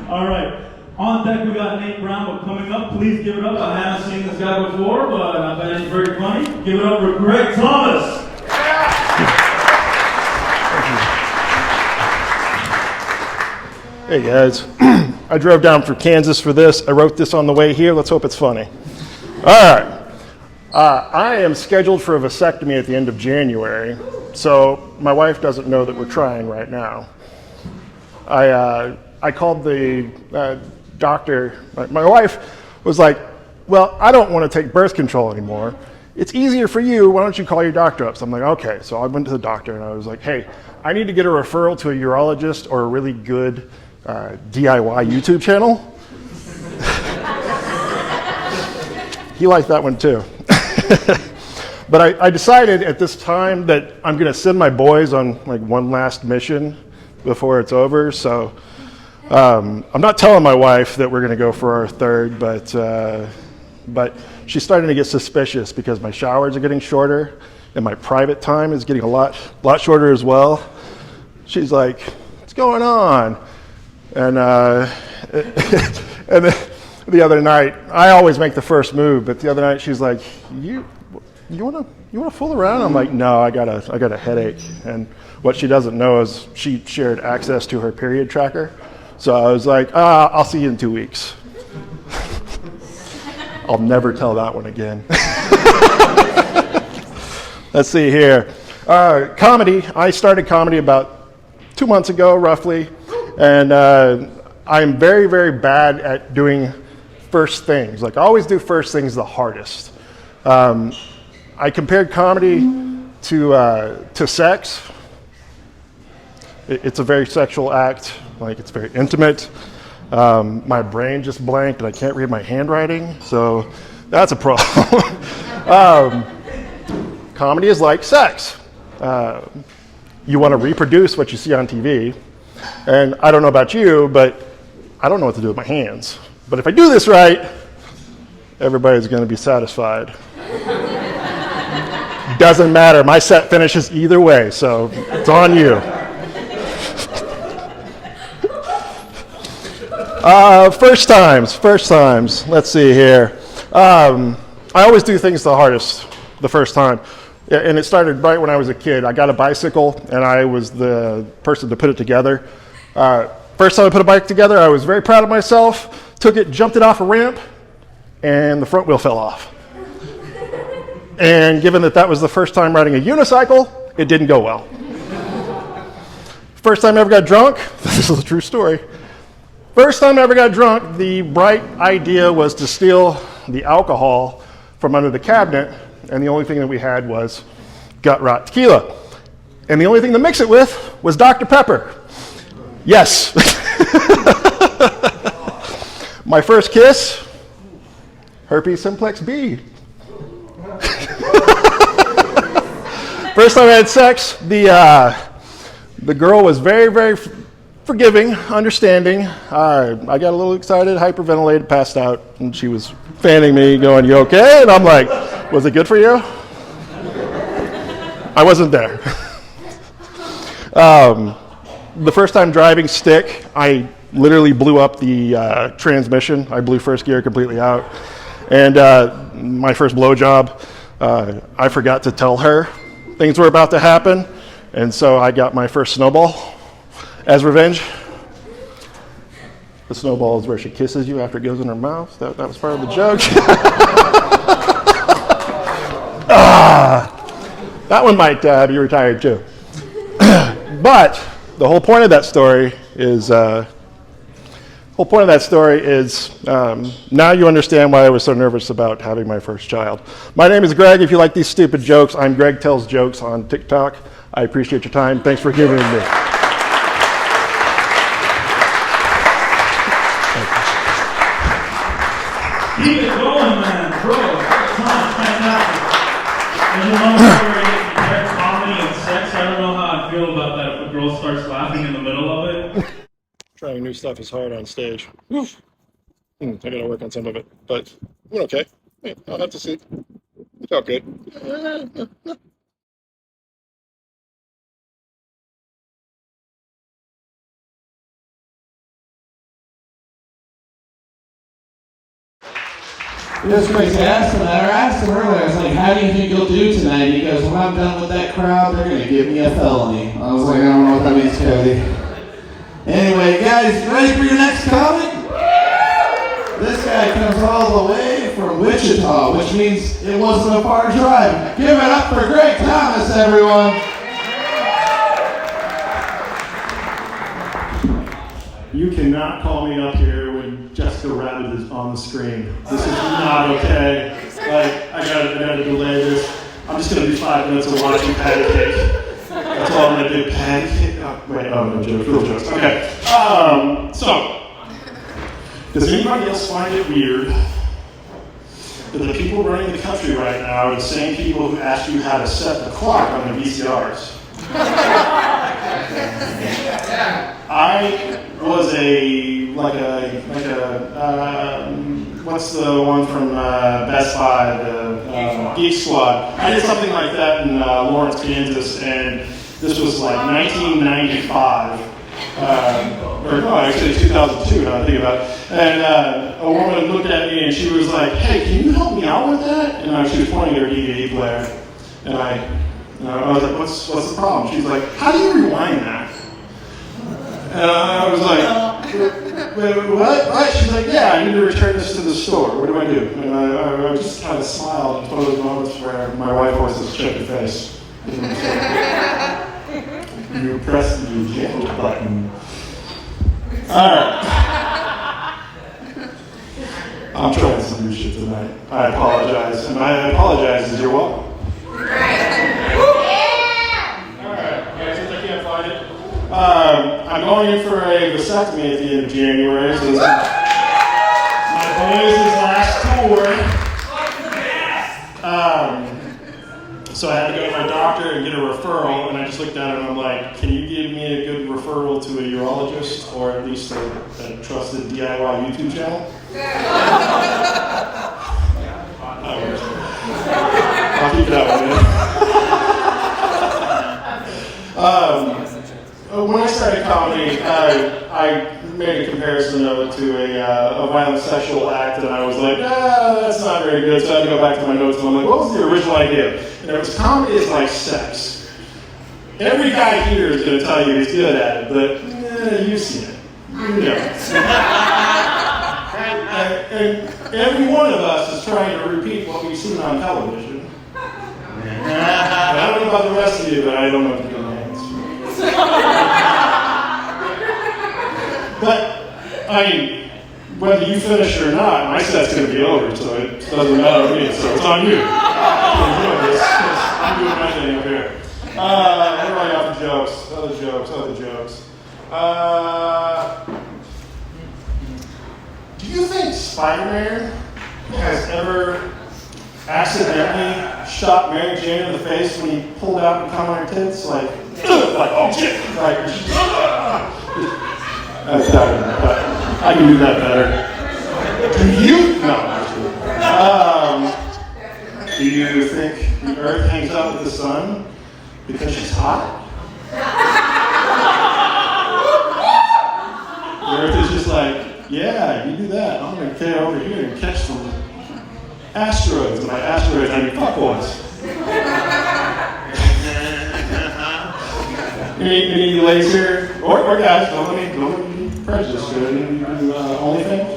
All right. On deck, we got Nate Brown, but coming up, please give it up. I haven't seen this guy before, but I bet he's very funny. Give it up for Greg Thomas. Hey guys, I drove down from Kansas for this. I wrote this on the way here. Let's hope it's funny. All right. I am scheduled for a vasectomy at the end of January, so my wife doesn't know that we're trying right now. I called the doctor. My wife was like, well, I don't want to take birth control anymore. It's easier for you. Why don't you call your doctor up? So I'm like, okay. So I went to the doctor and I was like, hey, I need to get a referral to a urologist or a really good DIY YouTube channel. He liked that one too. But I decided at this time that I'm going to send my boys on like one last mission before it's over. So I'm not telling my wife that we're going to go for our third, but she's starting to get suspicious because my showers are getting shorter and my private time is getting a lot shorter as well. She's like, what's going on? And and the other night, I always make the first move, but the other night she's like, you wanna fool around? I'm like, no, I got a headache. And what she doesn't know is she shared access to her period tracker. So I was like, I'll see you in 2 weeks. I'll never tell that one again. Let's see here. Comedy. I started comedy about 2 months ago, roughly. And I'm very, very bad at doing first things. Like I always do first things the hardest. I compared comedy to sex. It's a very sexual act. Like it's very intimate. My brain just blanked and I can't read my handwriting, so that's a problem. Comedy is like sex. You want to reproduce what you see on TV, and I don't know about you, but I don't know what to do with my hands. But if I do this right, everybody's going to be satisfied. Doesn't matter. My set finishes either way, so it's on you. First times. Let's see here. I always do things the hardest the first time. Yeah, and it started right when I was a kid. I got a bicycle, and I was the person to put it together. First time I put a bike together, I was very proud of myself. Took it, jumped it off a ramp, and the front wheel fell off. And given that was the first time riding a unicycle, it didn't go well. First time I ever got drunk, this is a true story. First time I ever got drunk, the bright idea was to steal the alcohol from under the cabinet, and the only thing that we had was gut rot tequila. And the only thing to mix it with was Dr. Pepper. Yes. My first kiss, herpes simplex B. First time I had sex, the girl was very, very forgiving, understanding. I got a little excited, hyperventilated, passed out, and she was fanning me, going, "You okay?" And I'm like, "Was it good for you?" I wasn't there. The first time driving stick, I literally blew up the transmission. I blew first gear completely out. And my first blowjob, I forgot to tell her things were about to happen. And so I got my first snowball as revenge. The snowball is where she kisses you after it goes in her mouth. That was part of the joke. That one might be retired too. But the whole point of that story is now you understand why I was so nervous about having my first child. My name is Greg. If you like these stupid jokes, I'm Greg Tells Jokes on TikTok. I appreciate your time. Thanks for giving me. Keep it going, man, bro. Sounds fantastic. And you know, compared comedy and sex, I don't know how I feel about that if a girl starts laughing in the middle of it. Trying new stuff is hard on stage. I gotta work on some of it, but we're okay. I'll have to see. It's all good. It was crazy. I asked him earlier, I was like, how do you think you'll do tonight? He goes, when I'm done with that crowd, they're going to give me a felony. I was like, I don't know what that means, Cody. Anyway, guys, you ready for your next comic? This guy comes all the way from Wichita, which means it wasn't a far drive. Give it up for Greg Thomas, everyone. You cannot call me up here when Jessica Rabbit is on the screen. This is not okay. Like, I gotta delay this. I'm just gonna do 5 minutes of watching patty cake. That's all I'm gonna do. Patty cake? Oh, wait, oh, no jokes, real jokes. Okay. So, does anybody else find it weird that the people running the country right now are the same people who asked you how to set the clock on the VCRs? I was what's the one from Best Buy, the Geek Squad. I did something like that in Lawrence, Kansas, and this was like 1995. Or no, actually 2002, now I think about it. And a woman looked at me and she was like, hey, can you help me out with that? And she was pointing at her DVD player. And I was like, what's the problem? She's like, how do you rewind that? And I was like, wait, what? She's like, yeah, I need to return this to the store. What do I do? And I just kind of smiled. It's one of those moments where my wife always says, check your face. You press the eject button. All right. I'm trying some new shit tonight. I apologize. And I apologize as you're welcome. Since I can't find it. I'm going in for a vasectomy at the end of January. So this is my boys' last tour. So I had to go to my doctor and get a referral, and I just looked at him and I'm like, can you give me a good referral to a urologist or at least a trusted DIY YouTube channel? I'll keep that one in. When I started comedy, I made a comparison of it to a violent sexual act, and I was like, that's not very good, so I had to go back to my notes, and I'm like, what was the original idea? And it was, comedy is like sex. Every guy here is going to tell you he's good at it, but you've seen it. You know. And every one of us is trying to repeat what we've seen on television. I don't know about the rest of you, but I don't know if you can hands. But, I mean, whether you finish or not, my set's going to be over, so it doesn't matter to me, so it's on you. I'm doing this. I'm doing my thing up here. What do I got for jokes? Other jokes. Do you think Spider-Man has ever accidentally shot Mary Jane in the face when he pulled out and come on her tits? Like, oh shit! Like, that's better. I can do that better. Do you? No. Do you think the Earth hangs out with the sun because she's hot? The Earth is just like, yeah, you do that. I'm going to get over here and catch some asteroids. And by asteroids, I mean fuckboys. Any ladies here? Or guys, don't let me prejudice you. Any OnlyFans?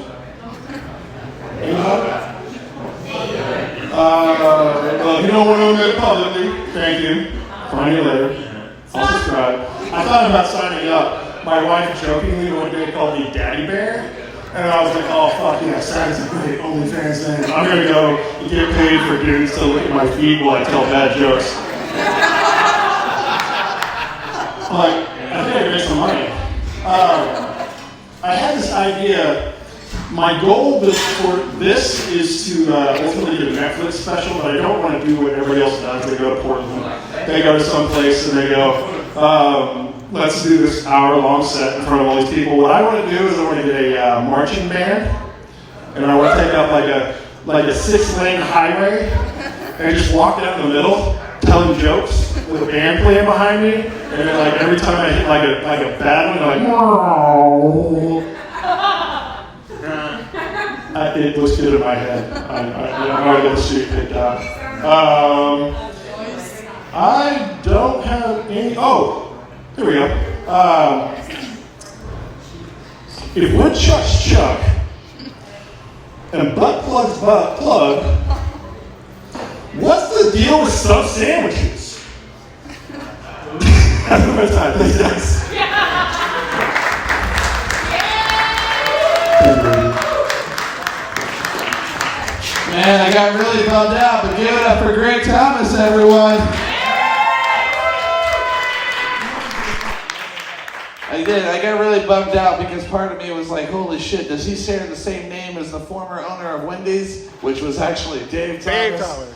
Anybody? Well, if you don't want to admit publicly, thank you. Find you later. I'll subscribe. I thought about signing up. My wife jokingly one day called me Daddy Bear. And I was like, oh, fuck yeah, sounds like a great OnlyFans thing. I'm going to go and get paid for dudes to look at my feet while I tell bad jokes. Like, I think I can make some money. I had this idea. My goal for this is to ultimately do a Netflix special, but I don't want to do what everybody else does. They go to Portland. They go to some place and they go, let's do this hour-long set in front of all these people. What I want to do is I want to get a marching band, and I want to take up like a 6-lane highway and just walk down the middle, telling jokes with a band playing behind me, and then like every time I hit like a bad one, I'm like, I It looks good in my head. I already got the street picked out. I don't have any. Oh, here we go. If woodchucks chuck and butt plugs butt plug, what's the deal with stuffed sandwiches? Have a good time. Thanks, guys. Man, I got really bummed out, but give it up for Greg Thomas, everyone. I did. I got really bummed out because part of me was like, holy shit, does he share the same name as the former owner of Wendy's, which was actually Dave Thomas?